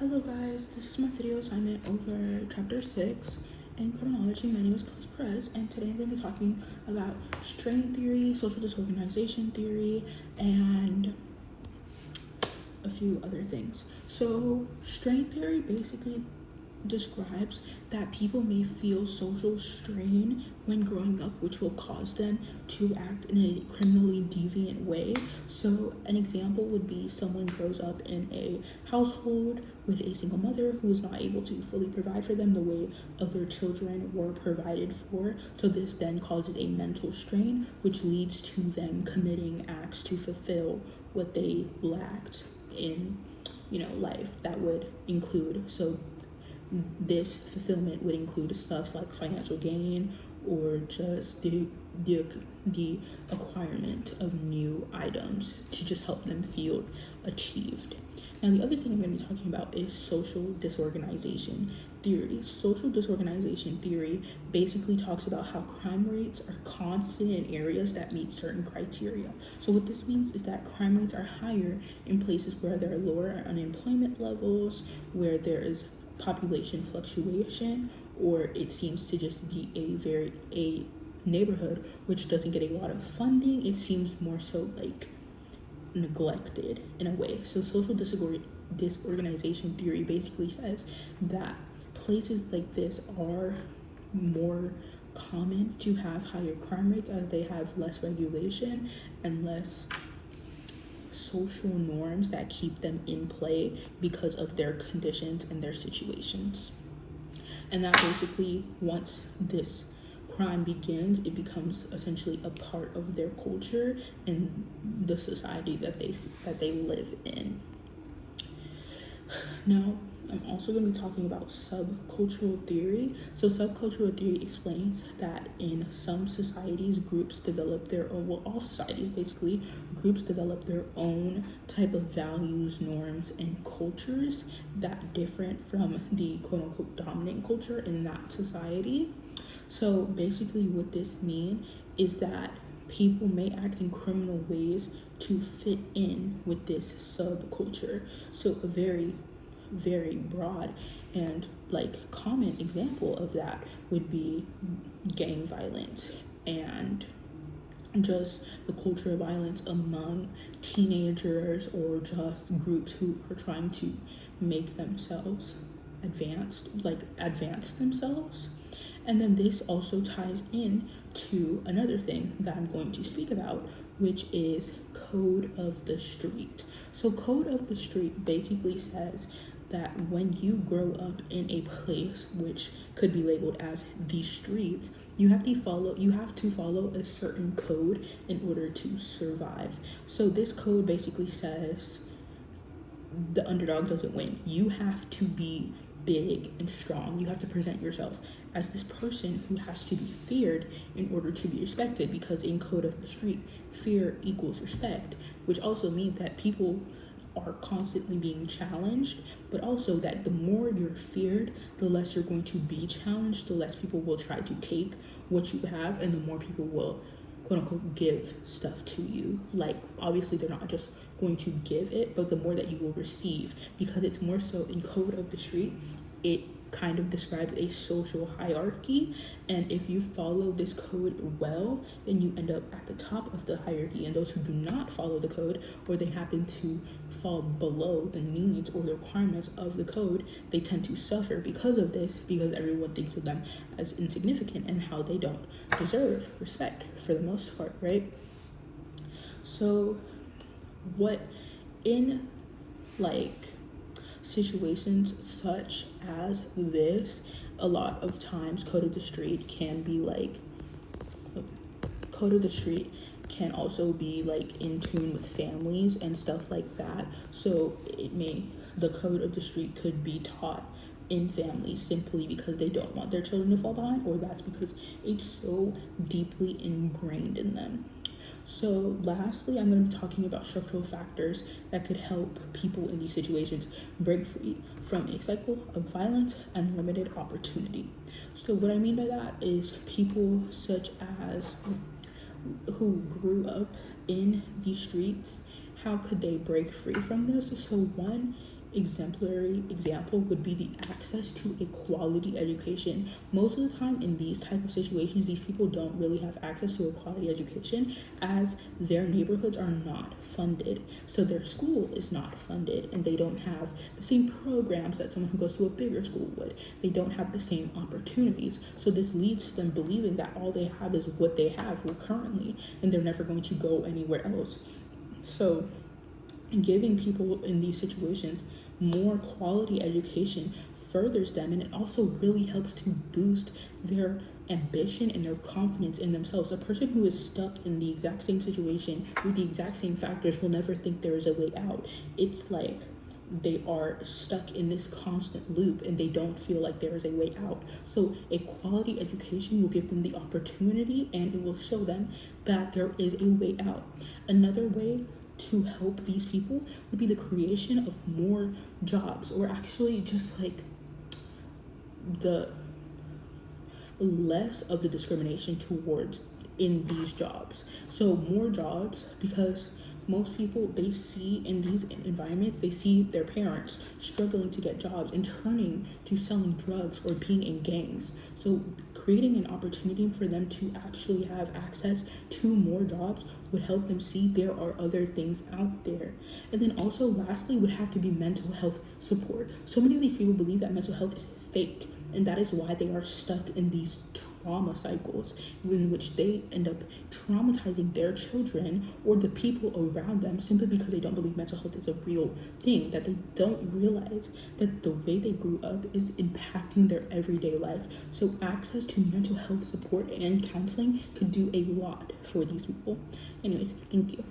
Hello guys, this is my video assignment over chapter 6 in criminology. My name is Chris Perez, and today I'm going to be talking about strain theory, social disorganization theory, and a few other things. So strain theory basically describes that people may feel social strain when growing up, which will cause them to act in a criminally deviant way. So an example would be someone grows up in a household with a single mother who is not able to fully provide for them the way other children were provided for. So this then causes a mental strain, which leads to them committing acts to fulfill what they lacked in life. That would include, so this fulfillment would include stuff like financial gain or just the acquirement of new items to just help them feel achieved. Now, the other thing I'm going to be talking about is social disorganization theory. Social disorganization theory basically talks about how crime rates are constant in areas that meet certain criteria. So what this means is that crime rates are higher in places where there are lower unemployment levels, where there is population fluctuation, or it seems to just be a neighborhood which doesn't get a lot of funding. It seems more so like neglected in a way. So social disorganization theory basically says that places like this are more common to have higher crime rates as they have less regulation and less social norms that keep them in play because of their conditions and their situations. And that basically, once this crime begins, it becomes essentially a part of their culture and the society that they live in. Now, I'm also going to be talking about subcultural theory. So subcultural theory explains that in some societies, groups develop their own, all societies basically, groups develop their own type of values, norms, and cultures that different from the quote-unquote dominant culture in that society. So basically what this means is that people may act in criminal ways to fit in with this subculture. So a very broad and common example of that would be gang violence and just the culture of violence among teenagers or just groups who are trying to make themselves advance themselves. And then this also ties in to another thing that I'm going to speak about, which is code of the street. So code of the street basically says that when you grow up in a place which could be labeled as the streets, you have to follow a certain code in order to survive. So this code basically says the underdog doesn't win. You have to be big and strong. You have to present yourself as this person who has to be feared in order to be respected, because in code of the street, fear equals respect, which also means that people are constantly being challenged, but also that the more you're feared, the less you're going to be challenged, the less people will try to take what you have, and the more people will quote unquote give stuff to you. Like, obviously they're not just going to give it, but the more that you will receive, because it's more so in code of the street, it kind of describes a social hierarchy, and if you follow this code well, then you end up at the top of the hierarchy, and those who do not follow the code, or they happen to fall below the needs or the requirements of the code, they tend to suffer because of this, because everyone thinks of them as insignificant and how they don't deserve respect for the most part, right? So what in situations such as this, a lot of times code of the street can also be in tune with families and stuff like that. So the code of the street could be taught in families simply because they don't want their children to fall behind, or that's because it's so deeply ingrained in them. So lastly, I'm going to be talking about structural factors that could help people in these situations break free from a cycle of violence and limited opportunity. So what I mean by that is people such as who grew up in these streets, how could they break free from this? So one exemplary example would be the access to a quality education. Most of the time in these type of situations, these people don't really have access to a quality education, as their neighborhoods are not funded. So their school is not funded, and they don't have the same programs that someone who goes to a bigger school would. They don't have the same opportunities. So this leads to them believing that all they have is what they have currently, and they're never going to go anywhere else. So giving people in these situations more quality education furthers them, and it also really helps to boost their ambition and their confidence in themselves. A person who is stuck in the exact same situation with the exact same factors will never think there is a way out. It's like they are stuck in this constant loop and they don't feel like there is a way out. So a quality education will give them the opportunity, and it will show them that there is a way out. Another way to help these people would be the creation of more jobs, or actually just like the less of the discrimination towards in these jobs. So more jobs, because most people, they see in these environments, they see their parents struggling to get jobs and turning to selling drugs or being in gangs. So creating an opportunity for them to actually have access to more jobs would help them see there are other things out there. And then also lastly would have to be mental health support. So many of these people believe that mental health is fake, and that is why they are stuck in these trauma cycles in which they end up traumatizing their children or the people around them simply because they don't believe mental health is a real thing, that they don't realize that the way they grew up is impacting their everyday life. So access to mental health support and counseling could do a lot for these people. Anyways, thank you.